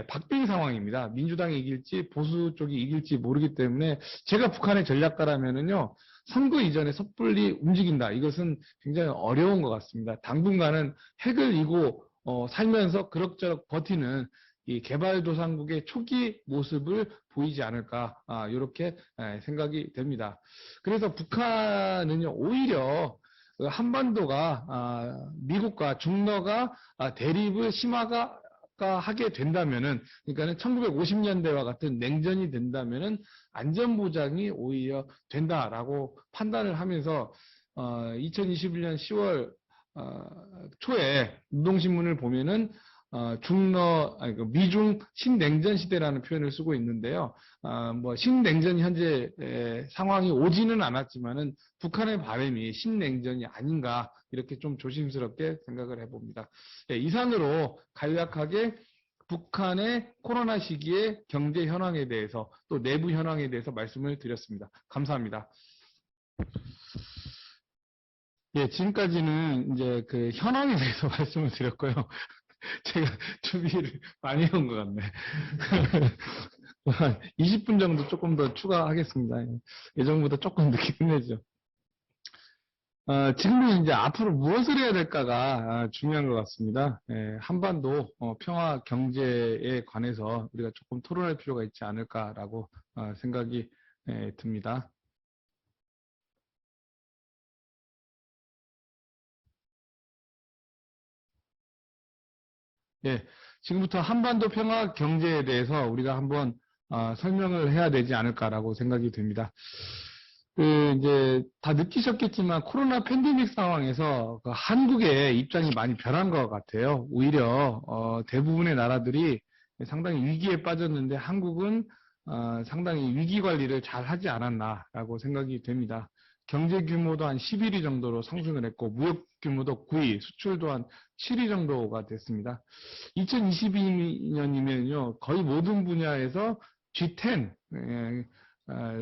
박빙 상황입니다. 민주당이 이길지 보수 쪽이 이길지 모르기 때문에 제가 북한의 전략가라면은요, 선거 이전에 섣불리 움직인다. 이것은 굉장히 어려운 것 같습니다. 당분간은 핵을 이고 살면서 그럭저럭 버티는 이 개발도상국의 초기 모습을 보이지 않을까, 이렇게 생각이 됩니다. 그래서 북한은요, 오히려 한반도가 미국과 중러가 대립을 심화가 하게 된다면은, 그러니까는 1950년대와 같은 냉전이 된다면은 안전보장이 오히려 된다라고 판단을 하면서 2021년 10월 초에 노동신문을 보면은 미중 신냉전 시대라는 표현을 쓰고 있는데요. 뭐 신냉전이 현재 상황이 오지는 않았지만은 북한의 바람이 신냉전이 아닌가, 이렇게 좀 조심스럽게 생각을 해봅니다. 이상으로 간략하게 북한의 코로나 시기의 경제 현황에 대해서 또 내부 현황에 대해서 말씀을 드렸습니다. 감사합니다. 지금까지는 이제 그 현황에 대해서 말씀을 드렸고요. 제가 준비를 많이 해온 것 같네. 20분 정도 조금 더 추가하겠습니다. 예정보다 조금 늦게 끝내죠. 지금은 이제 앞으로 무엇을 해야 될까가 중요한 것 같습니다. 한반도 평화 경제에 관해서 우리가 조금 토론할 필요가 있지 않을까라고 생각이 듭니다. 지금부터 한반도 평화 경제에 대해서 우리가 한번 설명을 해야 되지 않을까라고 생각이 됩니다. 이제 다 느끼셨겠지만 코로나 팬데믹 상황에서 한국의 입장이 많이 변한 것 같아요. 오히려 대부분의 나라들이 상당히 위기에 빠졌는데 한국은 상당히 위기 관리를 잘 하지 않았나라고 생각이 됩니다. 경제 규모도 한 11위 정도로 상승을 했고 무역 규모도 9위, 수출도 한 7위 정도가 됐습니다. 2022년이면요, 거의 모든 분야에서 G10,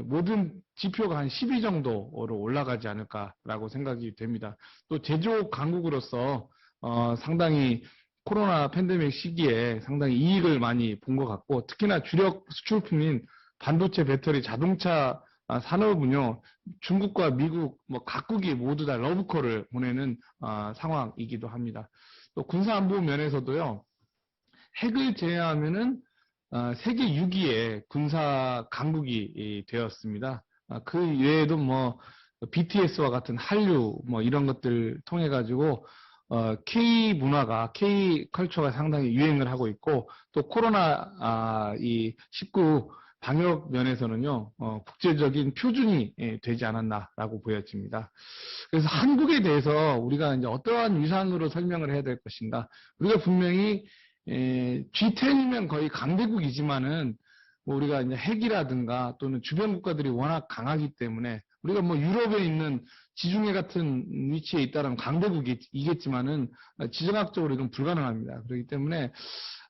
모든 지표가 한 10위 정도로 올라가지 않을까라고 생각이 됩니다. 또 제조업 강국으로서 상당히 코로나 팬데믹 시기에 상당히 이익을 많이 본 것 같고, 특히나 주력 수출품인 반도체, 배터리, 자동차 산업은요, 중국과 미국 뭐 각국이 모두 다 러브콜을 보내는 상황이기도 합니다. 또 군사안보 면에서도요, 핵을 제외하면은 세계 6위의 군사 강국이 되었습니다. 그 외에도 뭐 BTS와 같은 한류 뭐 이런 것들 통해 가지고 K 문화가, K 컬처가 상당히 유행을 하고 있고, 또 코로나 이 19 방역 면에서는요, 국제적인 표준이 되지 않았나라고 보여집니다. 그래서 한국에 대해서 우리가 이제 어떠한 위상으로 설명을 해야 될 것인가. 우리가 분명히 G10이면 거의 강대국이지만은 뭐 우리가 이제 핵이라든가 또는 주변 국가들이 워낙 강하기 때문에 우리가 뭐 유럽에 있는 지중해 같은 위치에 있다면 강대국이겠지만은 지정학적으로 이건 불가능합니다. 그렇기 때문에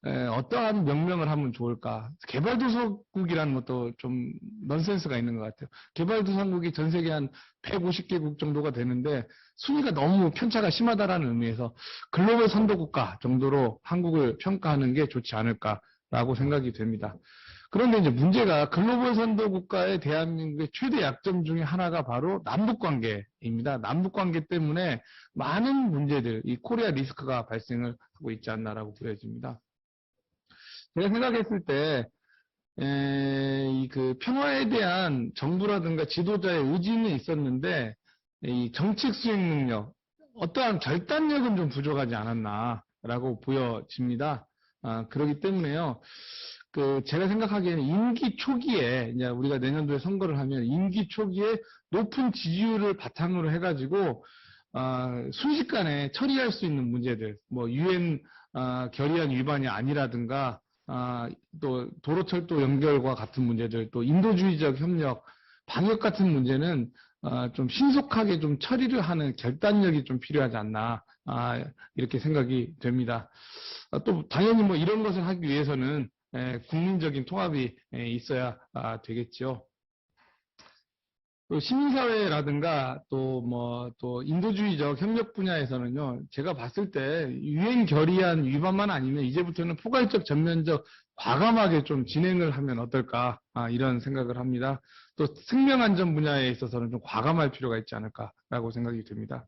어떠한 명명을 하면 좋을까? 개발도상국이라는 것도 좀 넌센스가 있는 것 같아요. 개발도상국이 전 세계 한 150개국 정도가 되는데 순위가 너무 편차가 심하다라는 의미에서 글로벌 선도국가 정도로 한국을 평가하는 게 좋지 않을까라고 생각이 됩니다. 그런데 이제 문제가 글로벌 선도 국가의 대한민국의 최대 약점 중에 하나가 바로 남북 관계입니다. 남북 관계 때문에 많은 문제들, 이 코리아 리스크가 발생을 하고 있지 않나라고 보여집니다. 제가 생각했을 때, 이 그 평화에 대한 정부라든가 지도자의 의지는 있었는데, 이 정책 수행 능력, 어떠한 결단력은 좀 부족하지 않았나라고 보여집니다. 그렇기 때문에요. 제가 생각하기에는 임기 초기에, 이제 우리가 내년도에 선거를 하면 임기 초기에 높은 지지율을 바탕으로 해가지고, 순식간에 처리할 수 있는 문제들, 뭐, 유엔, 결의안 위반이 아니라든가, 또, 도로철도 연결과 같은 문제들, 또, 인도주의적 협력, 방역 같은 문제는, 좀 신속하게 좀 처리를 하는 결단력이 좀 필요하지 않나, 이렇게 생각이 됩니다. 또, 당연히 뭐 이런 것을 하기 위해서는, 국민적인 통합이 있어야 되겠죠. 또 시민사회라든가 또 인도주의적 협력 분야에서는요, 제가 봤을 때 유엔 결의안 위반만 아니면 이제부터는 포괄적, 전면적, 과감하게 좀 진행을 하면 어떨까, 이런 생각을 합니다. 또 생명안전 분야에 있어서는 좀 과감할 필요가 있지 않을까라고 생각이 듭니다.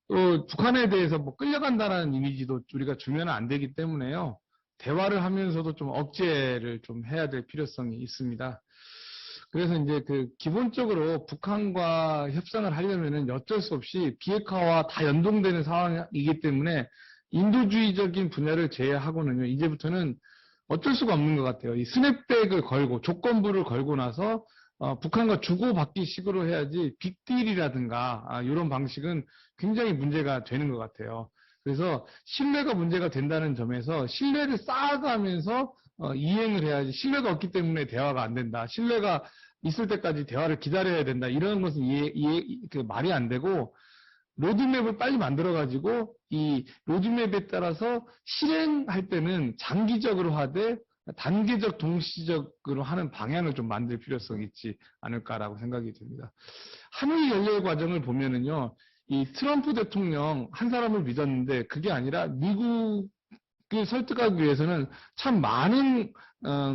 또 북한에 대해서 뭐 끌려간다는 이미지도 우리가 주면 안 되기 때문에요. 대화를 하면서도 좀 억제를 좀 해야 될 필요성이 있습니다. 그래서 이제 기본적으로 북한과 협상을 하려면은 어쩔 수 없이 비핵화와 다 연동되는 상황이기 때문에 인도주의적인 분야를 제외하고는요, 이제부터는 어쩔 수가 없는 것 같아요. 이 스냅백을 걸고 조건부를 걸고 나서 북한과 주고받기 식으로 해야지 빅딜이라든가 이런 방식은 굉장히 문제가 되는 것 같아요. 그래서 신뢰가 문제가 된다는 점에서 신뢰를 쌓아가면서 이행을 해야지, 신뢰가 없기 때문에 대화가 안 된다, 신뢰가 있을 때까지 대화를 기다려야 된다, 이런 것은 말이 안 되고, 로드맵을 빨리 만들어가지고 이 로드맵에 따라서 실행할 때는 장기적으로 하되 단계적 동시적으로 하는 방향을 좀 만들 필요성이 있지 않을까라고 생각이 듭니다. 한일 연례 과정을 보면은요, 이 트럼프 대통령 한 사람을 믿었는데 그게 아니라 미국을 설득하기 위해서는 참 많은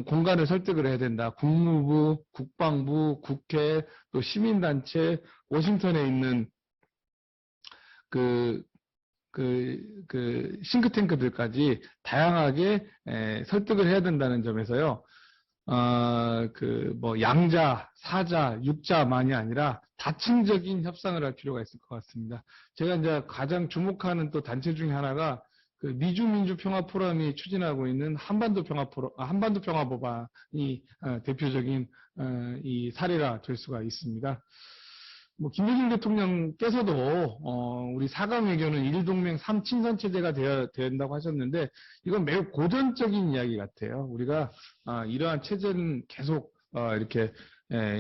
공간을 설득을 해야 된다. 국무부, 국방부, 국회, 또 시민단체, 워싱턴에 있는 싱크탱크들까지 다양하게 설득을 해야 된다는 점에서요. 뭐 양자, 사자, 육자만이 아니라 다층적인 협상을 할 필요가 있을 것 같습니다. 제가 이제 가장 주목하는 또 단체 중에 하나가 미주민주평화포럼이 추진하고 있는 한반도 평화법안이 대표적인 이 사례가 될 수가 있습니다. 뭐 김대중 대통령께서도 우리 4강 외교는 일동맹 3친선 체제가 되어야 된다고 하셨는데, 이건 매우 고전적인 이야기 같아요. 우리가 이러한 체제는 계속 이렇게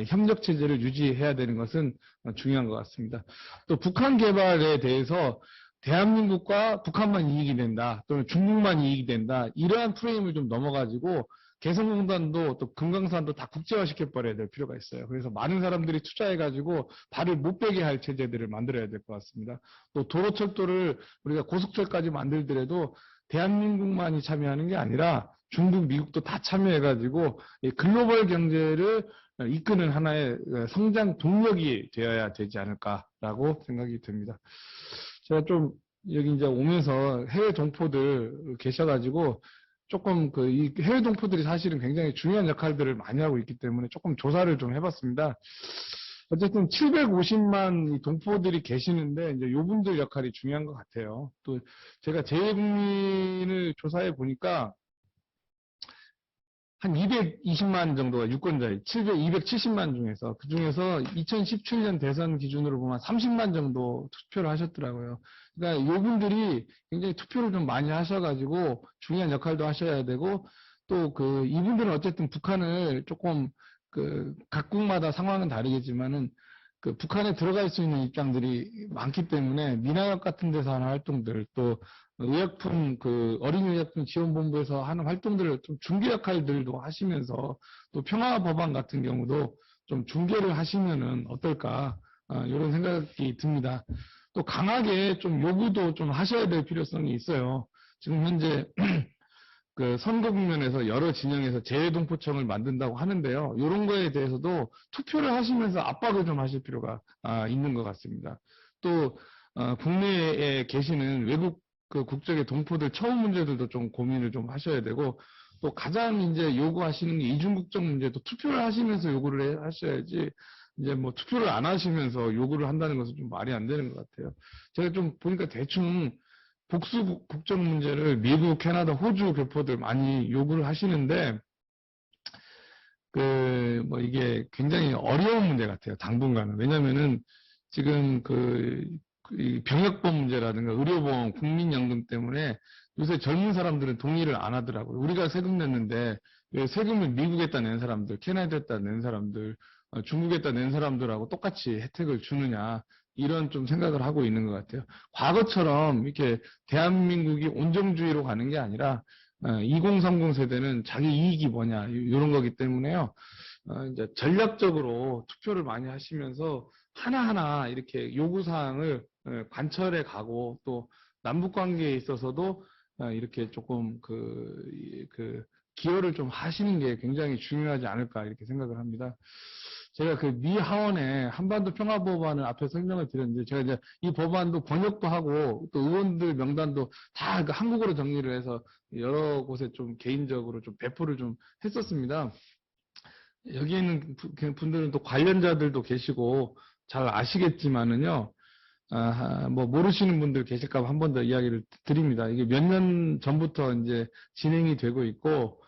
협력 체제를 유지해야 되는 것은 중요한 것 같습니다. 또 북한 개발에 대해서 대한민국과 북한만 이익이 된다, 또는 중국만 이익이 된다, 이러한 프레임을 좀 넘어가지고 개성공단도 또 금강산도 다 국제화시켜 버려야 될 필요가 있어요. 그래서 많은 사람들이 투자해가지고 발을 못 빼게 할 체제들을 만들어야 될 것 같습니다. 또 도로철도를 우리가 고속철까지 만들더라도 대한민국만이 참여하는 게 아니라 중국, 미국도 다 참여해가지고 글로벌 경제를 이끄는 하나의 성장 동력이 되어야 되지 않을까라고 생각이 듭니다. 제가 좀 여기 이제 오면서 해외 동포들 계셔가지고 조금 이 해외 동포들이 사실은 굉장히 중요한 역할들을 많이 하고 있기 때문에 조금 조사를 좀 해봤습니다. 어쨌든 750만 동포들이 계시는데 이제 요분들 역할이 중요한 것 같아요. 또 제가 재외국민을 조사해 보니까 한 220만 정도가 유권자예요. 270만 중에서. 그 중에서 2017년 대선 기준으로 보면 30만 정도 투표를 하셨더라고요. 그러니까 요분들이 굉장히 투표를 좀 많이 하셔가지고 중요한 역할도 하셔야 되고, 또 이분들은 어쨌든 북한을 조금 각국마다 상황은 다르겠지만은 북한에 들어갈 수 있는 입장들이 많기 때문에 민화역 같은 데서 하는 활동들, 또 의약품 어린이 의약품 지원본부에서 하는 활동들을 좀 중개 역할들도 하시면서, 또 평화법안 같은 경우도 좀 중개를 하시면은 어떨까, 이런 생각이 듭니다. 또 강하게 좀 요구도 좀 하셔야 될 필요성이 있어요. 지금 현재 그 선거 국면에서 여러 진영에서 재외동포청을 만든다고 하는데요. 이런 거에 대해서도 투표를 하시면서 압박을 좀 하실 필요가 있는 것 같습니다. 또 국내에 계시는 외국 그 국적의 동포들 처우 문제들도 좀 고민을 좀 하셔야 되고, 또 가장 이제 요구하시는 게 이중국적 문제도 투표를 하시면서 요구를 하셔야지, 이제 뭐 투표를 안 하시면서 요구를 한다는 것은 좀 말이 안 되는 것 같아요. 제가 좀 보니까 대충 복수 국적 문제를 미국, 캐나다, 호주 교포들 많이 요구를 하시는데, 뭐 이게 굉장히 어려운 문제 같아요. 당분간은. 왜냐면은 지금 이 병역보험 문제라든가 의료보험, 국민연금 때문에 요새 젊은 사람들은 동의를 안 하더라고요. 우리가 세금 냈는데 왜 세금을 미국에다 낸 사람들, 캐나다에다 낸 사람들, 중국에다 낸 사람들하고 똑같이 혜택을 주느냐, 이런 좀 생각을 하고 있는 것 같아요. 과거처럼 이렇게 대한민국이 온정주의로 가는 게 아니라 2030 세대는 자기 이익이 뭐냐, 이런 거기 때문에요. 이제 전략적으로 투표를 많이 하시면서 하나하나 이렇게 요구사항을 관철해 가고, 또 남북 관계에 있어서도 이렇게 조금 기여를 좀 하시는 게 굉장히 중요하지 않을까, 이렇게 생각을 합니다. 제가 그 미 하원에 한반도 평화법안을 앞에 설명을 드렸는데, 제가 이제 이 법안도 번역도 하고 또 의원들 명단도 다 한국어로 정리를 해서 여러 곳에 좀 개인적으로 좀 배포를 좀 했었습니다. 여기 있는 분들은 또 관련자들도 계시고 잘 아시겠지만은요, 뭐 모르시는 분들 계실까 봐 한 번 더 이야기를 드립니다. 이게 몇 년 전부터 이제 진행이 되고 있고,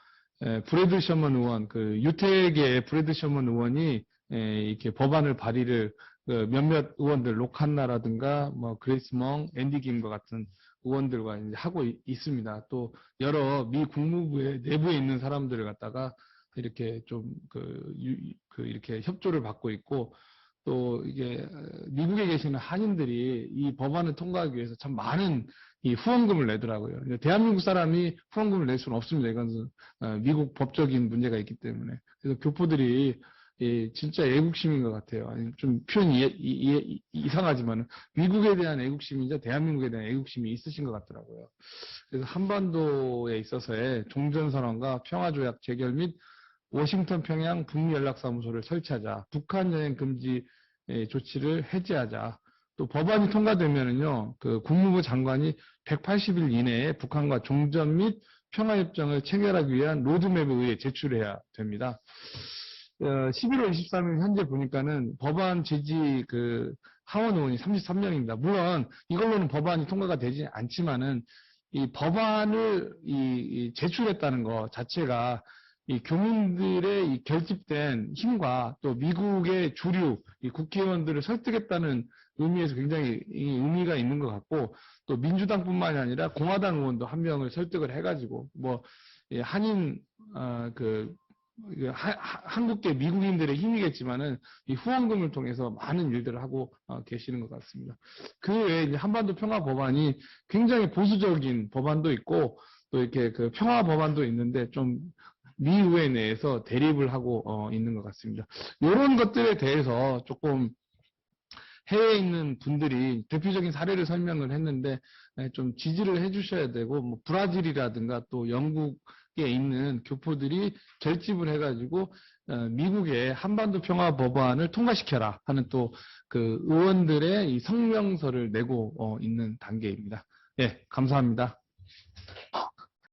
브래드 셔먼 의원, 그 유태계의 브래드 셔먼 의원이 이렇게 법안을 발의를 몇몇 의원들, 로칸나라든가 뭐 그레이스 멍, 앤디 김과 같은 의원들과 이제 하고 있습니다. 또 여러 미 국무부의 내부에 있는 사람들을 갖다가 이렇게 좀 이렇게 협조를 받고 있고, 또 이게 미국에 계시는 한인들이 이 법안을 통과하기 위해서 참 많은 이 후원금을 내더라고요. 대한민국 사람이 후원금을 낼 수는 없습니다. 이건 미국 법적인 문제가 있기 때문에. 그래서 교포들이 진짜 애국심인 것 같아요. 좀 표현이 이상하지만 미국에 대한 애국심이자 대한민국에 대한 애국심이 있으신 것 같더라고요. 그래서 한반도에 있어서의 종전선언과 평화조약 체결 및 워싱턴 평양 북미연락사무소를 설치하자, 북한 여행 금지 조치를 해제하자, 또 법안이 통과되면은요, 그 국무부 장관이 180일 이내에 북한과 종전 및 평화협정을 체결하기 위한 로드맵에 의해 제출해야 됩니다. 11월 23일 현재 보니까는 법안 제지 하원 의원이 33명입니다. 물론 이걸로는 법안이 통과가 되지 않지만은 이 법안을 제출했다는 것 자체가 이 교민들의 이 결집된 힘과 또 미국의 주류 이 국회의원들을 설득했다는 의미에서 굉장히 의미가 있는 것 같고, 또 민주당뿐만이 아니라 공화당 의원도 한 명을 설득을 해가지고 뭐 한인 한국계 미국인들의 힘이겠지만은 이 후원금을 통해서 많은 일들을 하고 계시는 것 같습니다. 그 외에 이제 한반도 평화 법안이 굉장히 보수적인 법안도 있고, 또 이렇게 그 평화 법안도 있는데 좀 미의회 내에서 대립을 하고 있는 것 같습니다. 이런 것들에 대해서 조금 해외에 있는 분들이 대표적인 사례를 설명을 했는데 좀 지지를 해주셔야 되고, 뭐 브라질이라든가 또 영국에 있는 교포들이 결집을 해가지고 미국의 한반도 평화 법안을 통과시켜라 하는 또 그 의원들의 이 성명서를 내고 있는 단계입니다. 예, 감사합니다.